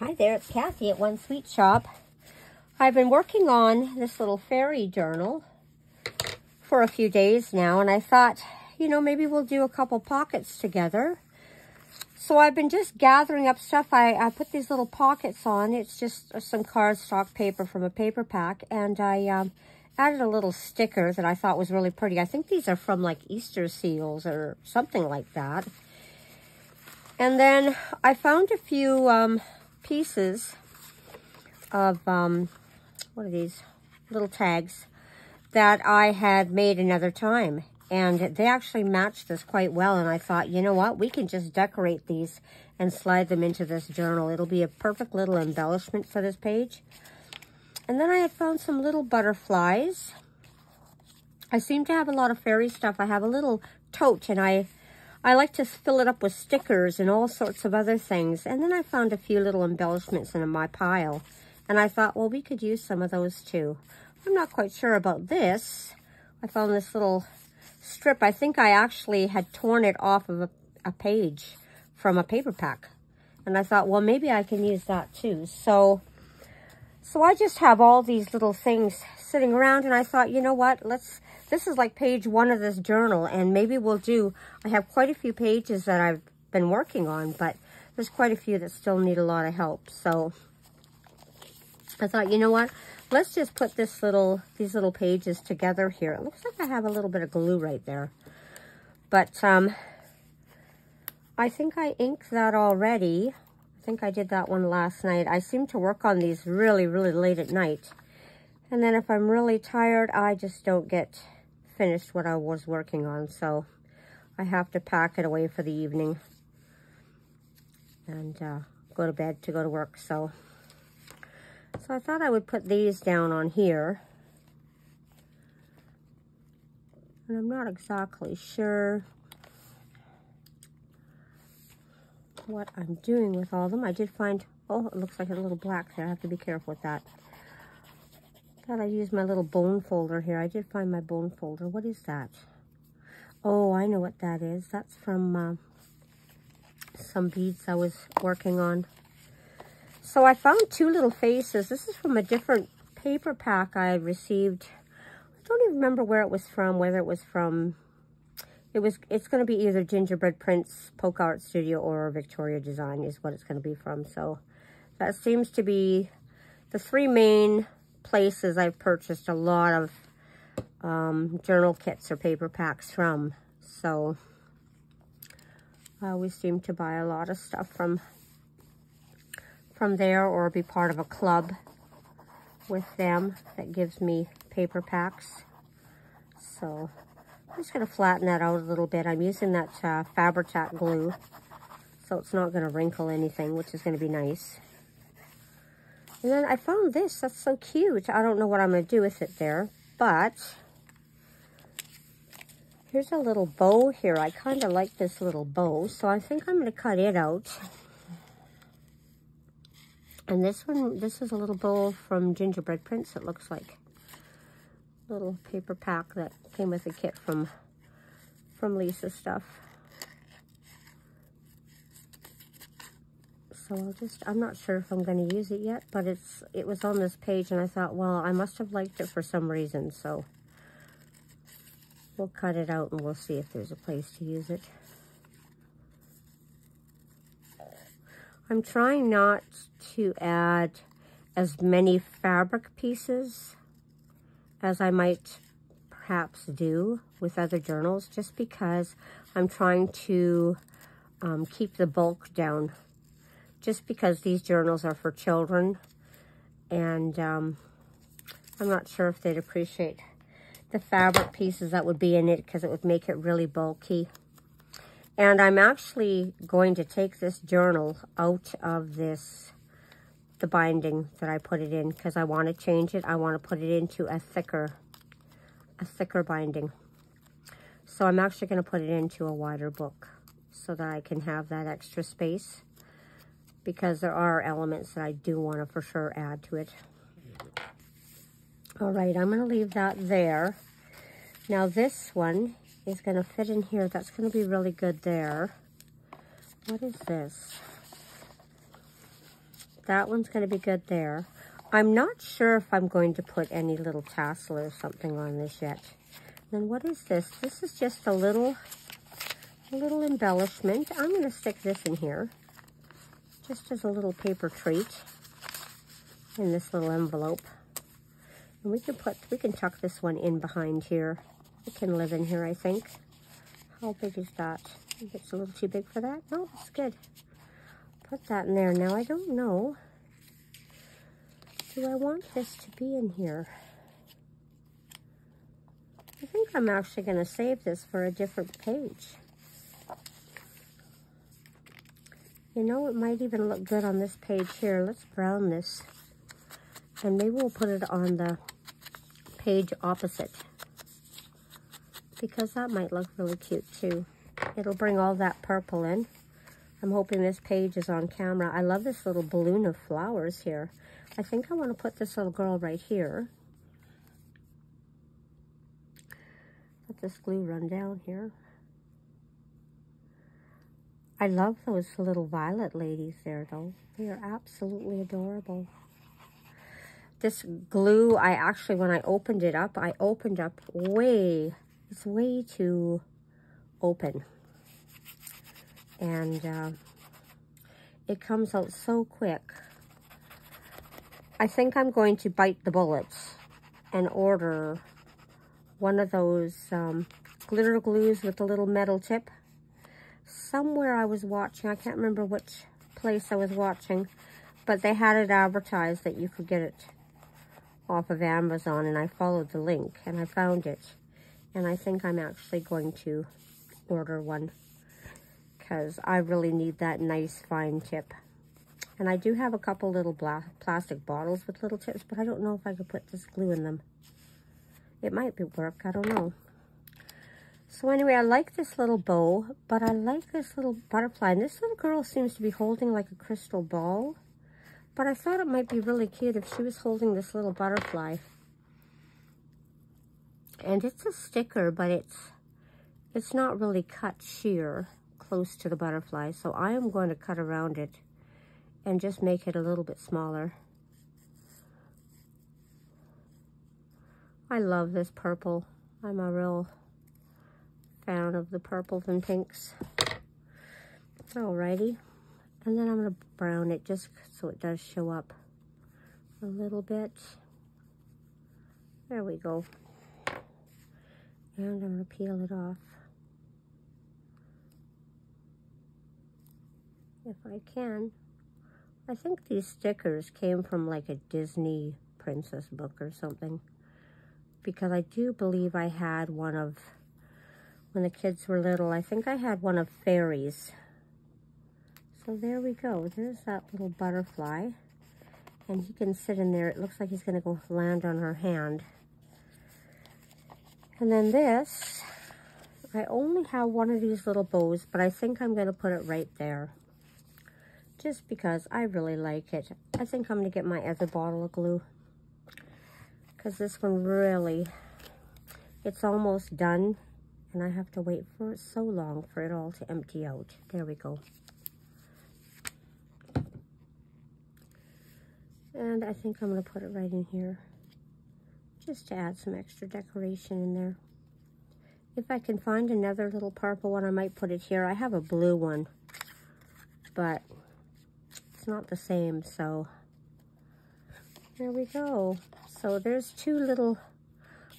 Hi there, it's Kathy at One Sweet Shop. I've been working on this little fairy journal for a few days now, and I thought, you know, maybe we'll do a couple pockets together. So I've been just gathering up stuff. I put these little pockets on. It's just some cardstock paper from a paper pack, and I added a little sticker that I thought was really pretty. I think these are from like Easter seals or something like that. And then I found a few pieces of, what are these? Little tags that I had made another time. And they actually matched this quite well. And I thought, you know what? We can just decorate these and slide them into this journal. It'll be a perfect little embellishment for this page. And then I had found some little butterflies. I seem to have a lot of fairy stuff. I have a little tote, and I like to fill it up with stickers and all sorts of other things. And then I found a few little embellishments in my pile. And I thought, well, we could use some of those too. I'm not quite sure about this. I found this little strip. I think I actually had torn it off of a page from a paper pack. And I thought, well, maybe I can use that too. So I just have all these little things sitting around, and I thought, you know what, this is like page 1 of this journal, and maybe we'll do, I have quite a few pages that I've been working on, but there's quite a few that still need a lot of help. So I thought, you know what, let's just put these little pages together here. It looks like I have a little bit of glue right there, but I think I inked that already. I think I did that one last night. I seem to work on these really, really late at night. And then if I'm really tired, I just don't get finished what I was working on. So I have to pack it away for the evening and go to bed to go to work. So I thought I would put these down on here. And I'm not exactly sure what I'm doing with all of them. I did find, oh, it looks like a little black there. I have to be careful with that. Thought I'd use my little bone folder here. I did find my bone folder. What is that? Oh, I know what that is. That's from some beads I was working on. So I found 2 little faces. This is from a different paper pack I received. I don't even remember where it was from, whether it was from, it's going to be either Gingerbread Prince, Polka Art Studio, or Victoria Design is what it's going to be from. So that seems to be the 3 main places I've purchased a lot of journal kits or paper packs from. So I always seem to buy a lot of stuff from there, or be part of a club with them that gives me paper packs. So I'm just going to flatten that out a little bit. I'm using that Fabri-Tac glue, so it's not going to wrinkle anything, which is going to be nice. And then I found this. That's so cute. I don't know what I'm going to do with it there, but here's a little bow here. I kind of like this little bow, so I think I'm going to cut it out. And this one, this is a little bow from Gingerbread Prince, it looks like. Little paper pack that came with a kit from Lisa's stuff. So I'm not sure if I'm going to use it yet, but it was on this page, and I thought, well, I must have liked it for some reason, so we'll cut it out and we'll see if there's a place to use it. I'm trying not to add as many fabric pieces as I might perhaps do with other journals, just because I'm trying to keep the bulk down, just because these journals are for children, and I'm not sure if they'd appreciate the fabric pieces that would be in it, because it would make it really bulky. And I'm actually going to take this journal out of the binding that I put it in, because I want to change it. I want to put it into a thicker binding. So I'm actually going to put it into a wider book so that I can have that extra space, because there are elements that I do want to for sure add to it. All right, I'm going to leave that there. Now this one is going to fit in here. That's going to be really good there. What is this? that one's going to be good there. I'm not sure if I'm going to put any little tassel or something on this yet. Then what is this? This is just a little embellishment. I'm going to stick this in here, just as a little paper treat in this little envelope. And we can tuck this one in behind here. It can live in here, I think. How big is that? I think it's a little too big for that. No, it's good. Put that in there. Now, I don't know. Do I want this to be in here? I think I'm actually going to save this for a different page. You know, it might even look good on this page here. Let's brown this. And maybe we'll put it on the page opposite, because that might look really cute too. It'll bring all that purple in. I'm hoping this page is on camera. I love this little balloon of flowers here. I think I want to put this little girl right here. Let this glue run down here. I love those little violet ladies there though. They are absolutely adorable. This glue, I actually, when I opened it up, I opened up it's way too open. And it comes out so quick. I think I'm going to bite the bullet and order one of those glitter glues with a little metal tip. Somewhere I was watching, I can't remember which place I was watching, but they had it advertised that you could get it off of Amazon, and I followed the link and I found it. And I think I'm actually going to order one, because I really need that nice fine tip. And I do have a couple little plastic bottles with little tips, but I don't know if I could put this glue in them. It might work, I don't know. So anyway, I like this little bow, but I like this little butterfly. And this little girl seems to be holding like a crystal ball. But I thought it might be really cute if she was holding this little butterfly. And it's a sticker, but it's not really cut sheer close to the butterfly. So I am going to cut around it and just make it a little bit smaller. I love this purple. I'm a real fan of the purples and pinks. Alrighty. And then I'm going to brown it just so it does show up a little bit. There we go. And I'm going to peel it off, if I can. I think these stickers came from like a Disney princess book or something, because I do believe I had one of, when the kids were little, I think I had one of Fairies. So there we go. There's that little butterfly. And he can sit in there. It looks like he's going to go land on her hand. And then this, I only have one of these little bows, but I think I'm going to put it right there. Just because I really like it. I think I'm going to get my other bottle of glue, because this one really, it's almost done. And I have to wait for so long for it all to empty out. There we go. And I think I'm going to put it right in here, just to add some extra decoration in there. If I can find another little purple one, I might put it here. I have a blue one, but it's not the same, so there we go. So there's two little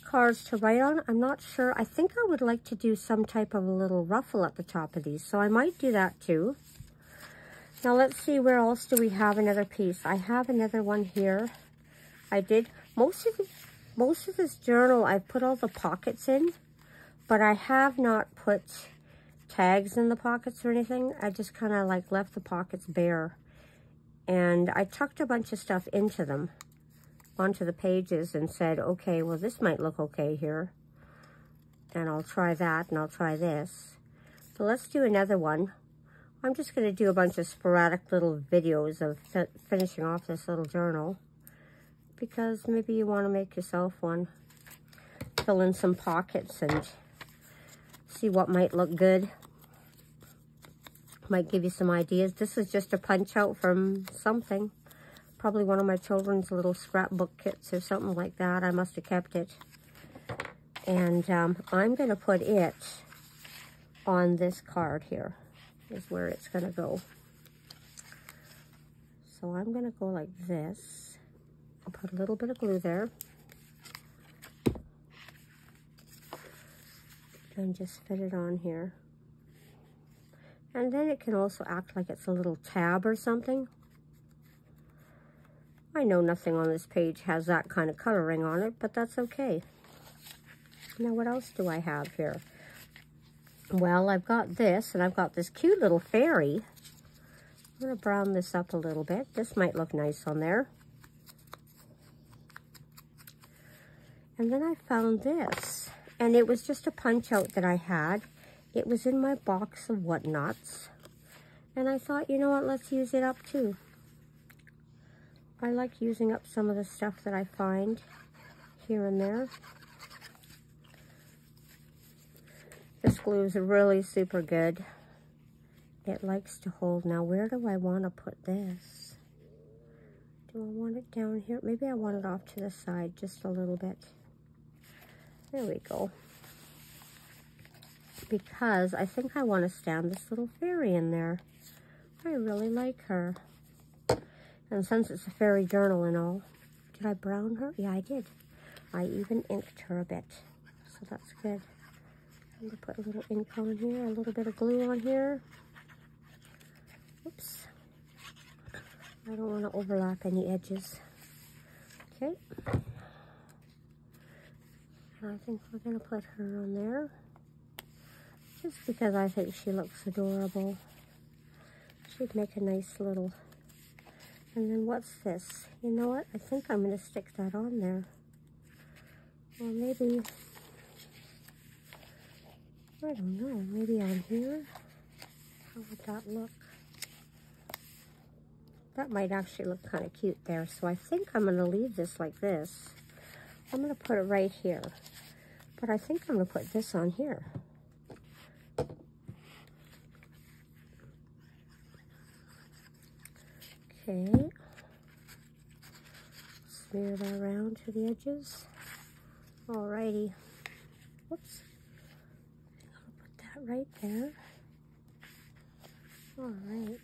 cards to write on. I'm not sure. I think I would like to do some type of a little ruffle at the top of these, so I might do that too. Now let's see, where else do we have another piece? I have another one here. I did most of this journal, I've put all the pockets in, but I have not put tags in the pockets or anything. I just kind of like left the pockets bare, and I tucked a bunch of stuff into them, onto the pages, and said, okay, well, this might look okay here, and I'll try that, and I'll try this. So let's do another one. I'm just going to do a bunch of sporadic little videos of finishing off this little journal, because maybe you want to make yourself one. Fill in some pockets and see what might look good. Might give you some ideas. This is just a punch out from something. probably one of my children's little scrapbook kits or something like that. I must have kept it. And I'm going to put it on this card here, is where it's going to go. So I'm going to go like this. I'll put a little bit of glue there. And just fit it on here. And then it can also act like it's a little tab or something. I know nothing on this page has that kind of coloring on it, but that's okay. Now what else do I have here? Well, I've got this, and I've got this cute little fairy. I'm going to brown this up a little bit. This might look nice on there. And then I found this, and it was just a punch out that I had. It was in my box of whatnots, and I thought, you know what, let's use it up too. I like using up some of the stuff that I find here and there. This glue is really super good. It likes to hold. Now, where do I want to put this? Do I want it down here? Maybe I want it off to the side just a little bit. There we go. Because I think I want to stand this little fairy in there. I really like her. And since it's a fairy journal and all, did I brown her? Yeah, I did. I even inked her a bit. So that's good. I'm going to put a little ink on here, a little bit of glue on here. Oops. I don't want to overlap any edges. Okay. I think we're going to put her on there. Just because I think she looks adorable. She'd make a nice little... And then what's this? You know what? I think I'm going to stick that on there. Or maybe... I don't know. Maybe on here? How would that look? That might actually look kind of cute there. So I think I'm going to leave this like this. I'm going to put it right here. But I think I'm going to put this on here. Okay. Smear that around to the edges. Alrighty. Whoops. I'm going to put that right there. Alright.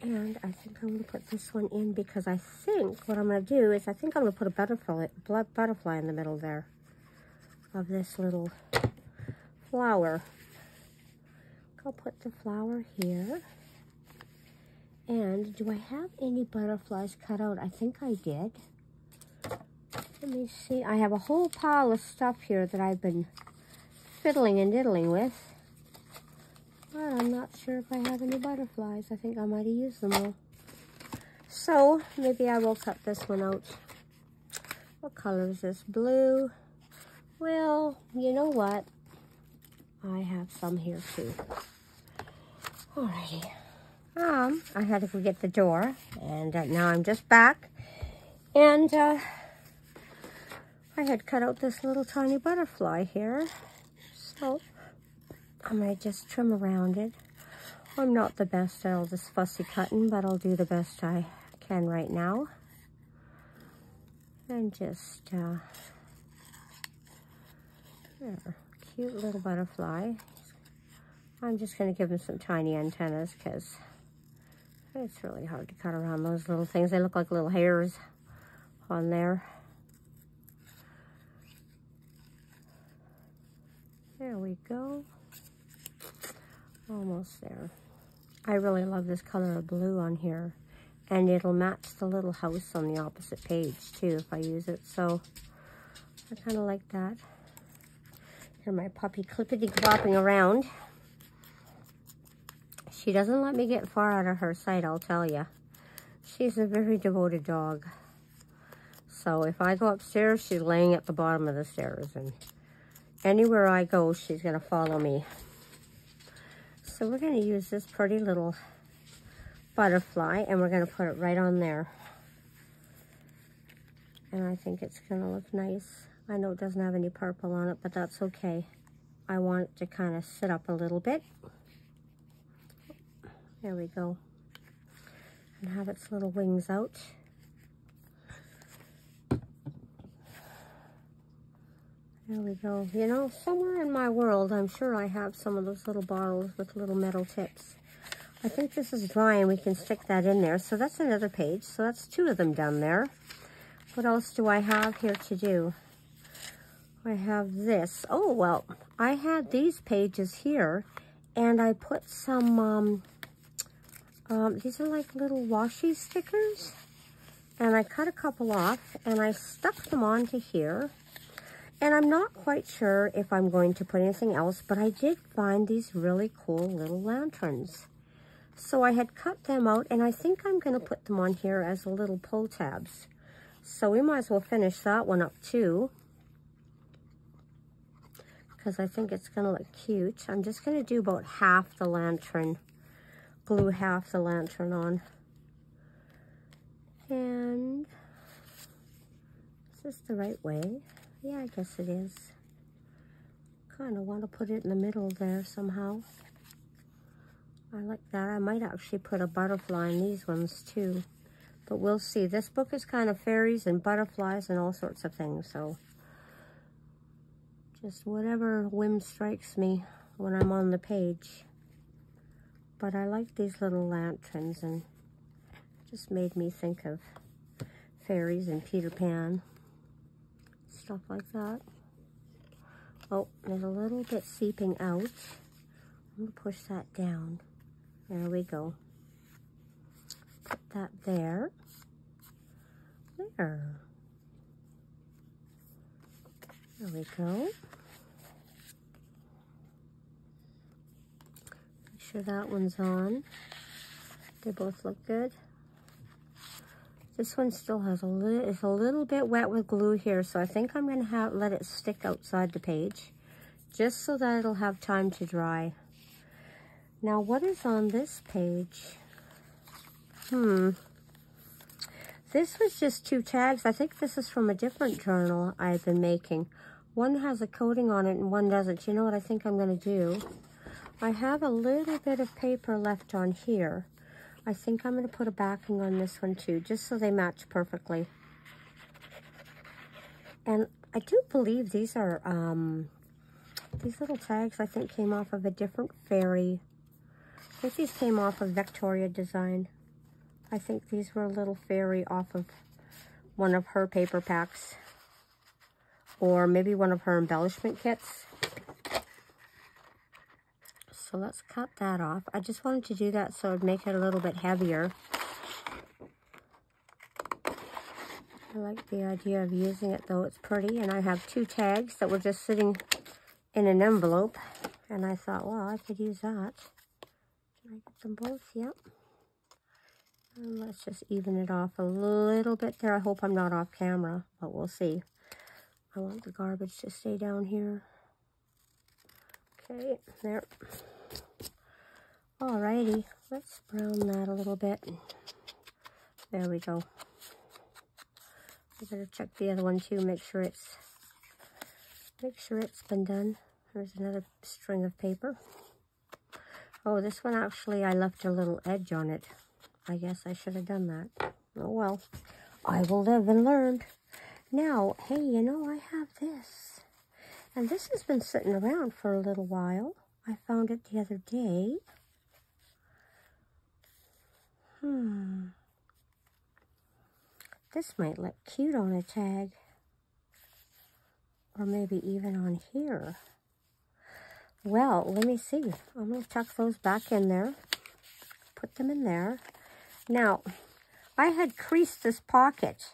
And I think I'm going to put this one in because I think what I'm going to do is I think I'm going to put a butterfly in the middle there of this little flower. I'll put the flower here. And do I have any butterflies cut out? I think I did. Let me see. I have a whole pile of stuff here that I've been fiddling and diddling with. But I'm not sure if I have any butterflies. I think I might have used them all. So maybe I will cut this one out. What color is this? Blue. Well, you know what? I have some here too. Alrighty. I had to go get the door, and now I'm just back. And I had cut out this little tiny butterfly here. So I'm going to just trim around it. I'm not the best at all this fussy cutting, but I'll do the best I can right now. And just, there, cute little butterfly. I'm just going to give him some tiny antennas because it's really hard to cut around those little things. They look like little hairs on there. There we go. Almost there. I really love this color of blue on here. And it'll match the little house on the opposite page too if I use it. So I kind of like that. Here my puppy clippity-clopping around. She doesn't let me get far out of her sight, I'll tell you. She's a very devoted dog. So if I go upstairs, she's laying at the bottom of the stairs. And anywhere I go, she's going to follow me. So we're going to use this pretty little butterfly, and we're going to put it right on there. And I think it's going to look nice. I know it doesn't have any purple on it, but that's okay. I want it to kind of sit up a little bit. There we go. and have its little wings out. There we go. You know, somewhere in my world, I'm sure I have some of those little bottles with little metal tips. I think this is dry and we can stick that in there. So that's another page. So that's 2 of them down there. What else do I have here to do? I have this. Oh, well, I had these pages here and I put some, these are like little washi stickers. And I cut a couple off and I stuck them onto here. And I'm not quite sure if I'm going to put anything else, but I did find these really cool little lanterns. So I had cut them out, and I think I'm going to put them on here as little pull tabs. So we might as well finish that one up too, because I think it's going to look cute. I'm just going to do about half the lantern, glue half the lantern on. And is this the right way? Yeah, I guess it is. Kind of want to put it in the middle there somehow. I like that. I might actually put a butterfly in these ones too. But we'll see. This book is kind of fairies and butterflies and all sorts of things. So just whatever whim strikes me when I'm on the page. But I like these little lanterns, and it just made me think of fairies and Peter Pan. Stuff like that. Oh, there's a little bit seeping out. I'm going to push that down. There we go. Put that there. There. There we go. Make sure that one's on. They both look good. This one still has is a little bit wet with glue here, so I think I'm going to let it stick outside the page, just so that it'll have time to dry. Now, what is on this page? This was just 2 tags. I think this is from a different journal I've been making. One has a coating on it and one doesn't. You know what I think I'm going to do? I have a little bit of paper left on here. I think I'm going to put a backing on this one too, just so they match perfectly. And I do believe these are, these little tags I think came off of a different fairy. I think these came off of Victoria Design. I think these were a little fairy off of one of her paper packs. Or maybe one of her embellishment kits. So let's cut that off. I just wanted to do that so it'd make it a little bit heavier. I like the idea of using it though, it's pretty. And I have 2 tags that were just sitting in an envelope. And I thought, well, I could use that. Can I get them both? Yep. And let's just even it off a little bit there. I hope I'm not off camera, but we'll see. I want the garbage to stay down here. Okay, there. Alrighty, let's brown that a little bit. There we go. I better check the other one too, make sure it's been done. There's another string of paper. Oh, this one actually I left a little edge on it. I guess I should have done that. Oh well, I will live and learn. Now, hey, you know, I have this. And this has been sitting around for a little while. I found it the other day. This might look cute on a tag. Or maybe even on here. Well, let me see. I'm going to tuck those back in there. Put them in there. Now, I had creased this pocket.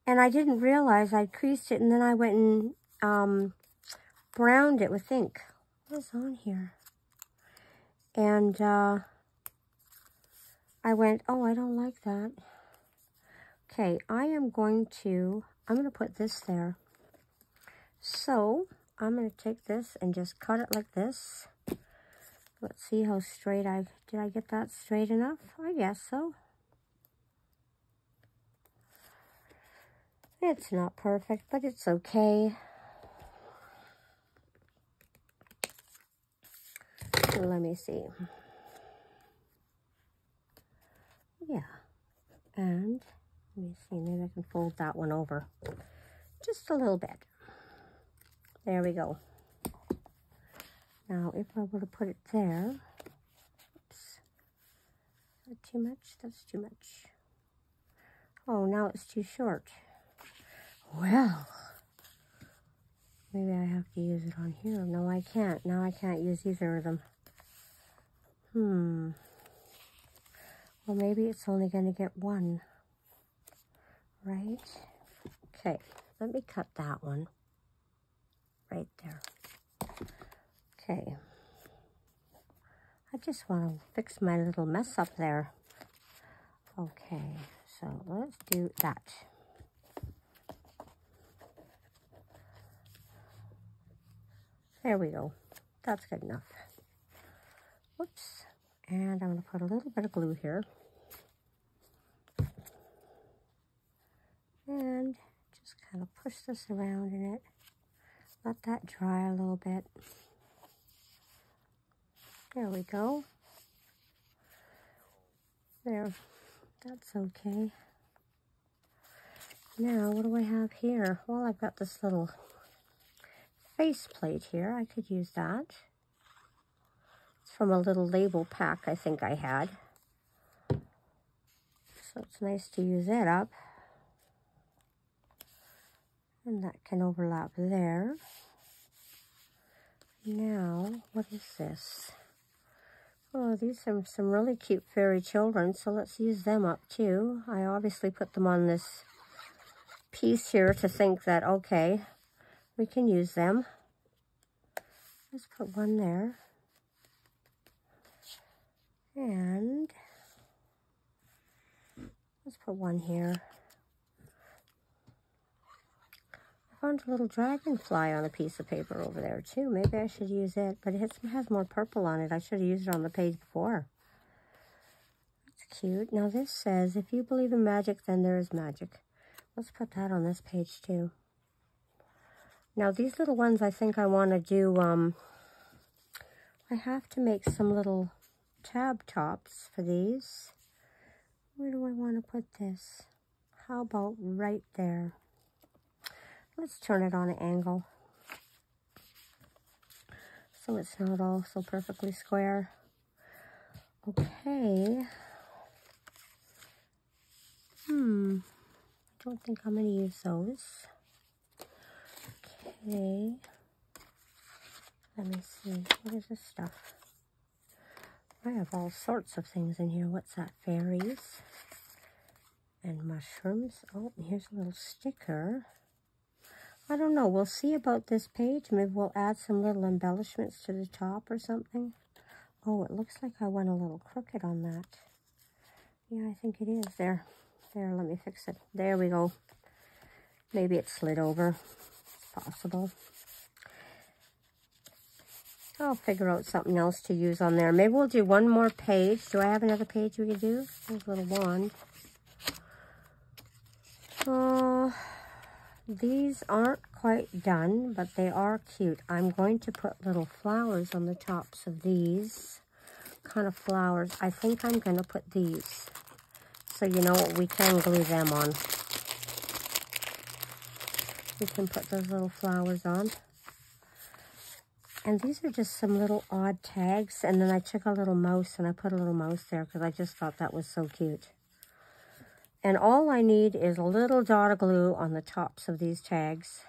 And I didn't realize I'd creased it. And then I went and browned it with ink. What is on here? And I went, oh, I don't like that. Okay, I'm going to put this there. So, I'm going to take this and just cut it like this. Let's see how straight did I get that straight enough? I guess so. It's not perfect, but it's okay. Let me see. Yeah, And let me see, maybe I can fold that one over just a little bit. There we go. Now, if I were to put it there, oops, is that too much? That's too much. Oh, now it's too short. Well, maybe I have to use it on here. No, I can't. Now I can't use either of them. Well, maybe it's only going to get one, right? Okay, let me cut that one right there. Okay. I just want to fix my little mess up there. Okay, so let's do that. There we go. That's good enough. Whoops. And I'm going to put a little bit of glue here. And just kind of push this around in it. Let that dry a little bit. There we go. There. That's okay. Now, what do I have here? Well, I've got this little face plate here. I could use that. It's from a little label pack I think I had. So it's nice to use it up. And that can overlap there. Now, what is this? Oh, these are some really cute fairy children, so let's use them up too. I obviously put them on this piece here to think that, okay, we can use them. Let's put one there. And let's put one here. I found a little dragonfly on a piece of paper over there too. Maybe I should use it, but it has more purple on it. I should have used it on the page before. That's cute. Now this says, if you believe in magic, then there is magic. Let's put that on this page too. Now these little ones, I think I want to do, I have to make some little tab tops for these. Where do I want to put this? How about right there? Let's turn it on an angle so it's not all so perfectly square. Okay. I don't think I'm going to use those. Okay. Let me see. What is this stuff? I have all sorts of things in here. What's that? Fairies and mushrooms. Oh, here's a little sticker. I don't know. We'll see about this page. Maybe we'll add some little embellishments to the top or something. Oh, it looks like I went a little crooked on that. Yeah, I think it is. There, let me fix it. There we go. Maybe it slid over. It's possible. I'll figure out something else to use on there. Maybe we'll do one more page. Do I have another page we could do? There's a little wand. These aren't quite done, but they are cute. I'm going to put little flowers on the tops of these kind of flowers. I think I'm going to put these. So you know what, we can glue them on. We can put those little flowers on. And these are just some little odd tags. And then I took a little mouse and I put a little mouse there because I just thought that was so cute. And all I need is a little dot of glue on the tops of these tags.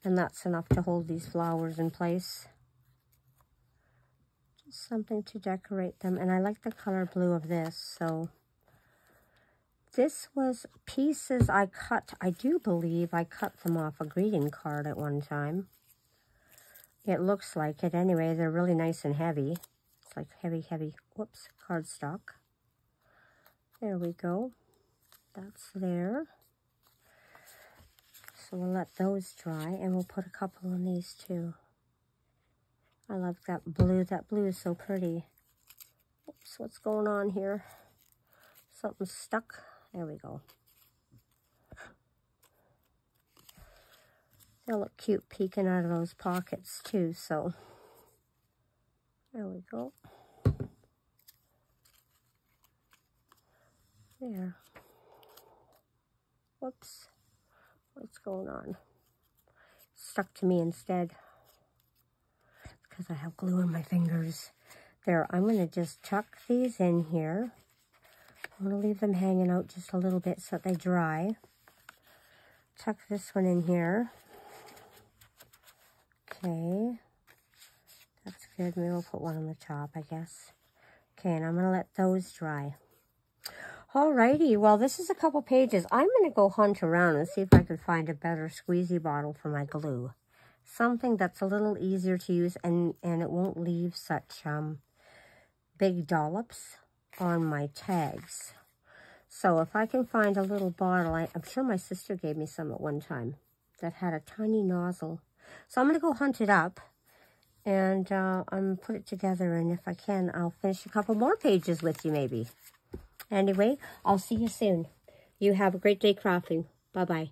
And that's enough to hold these flowers in place. Just something to decorate them. And I like the color blue of this. So this was pieces I cut. I do believe I cut them off a greeting card at one time. It looks like it. Anyway, they're really nice and heavy. It's like heavy, whoops, cardstock. There we go. That's there. So we'll let those dry and we'll put a couple on these too. I love that blue. That blue is so pretty. Oops, what's going on here? Something's stuck. There we go. They'll look cute peeking out of those pockets too, so there we go. There. Whoops. What's going on? Stuck to me instead. Because I have glue in my fingers. There, I'm going to just tuck these in here. I'm going to leave them hanging out just a little bit so that they dry. Tuck this one in here. Okay. That's good. Maybe we'll put one on the top, I guess. Okay, and I'm going to let those dry. Alrighty, well, this is a couple pages. I'm going to go hunt around and see if I can find a better squeezy bottle for my glue. Something that's a little easier to use and it won't leave such big dollops on my tags. So if I can find a little bottle, I'm sure my sister gave me some at one time that had a tiny nozzle. So I'm going to go hunt it up and I'm going to put it together. And if I can, I'll finish a couple more pages with you maybe. Anyway, I'll see you soon. You have a great day crafting. Bye-bye.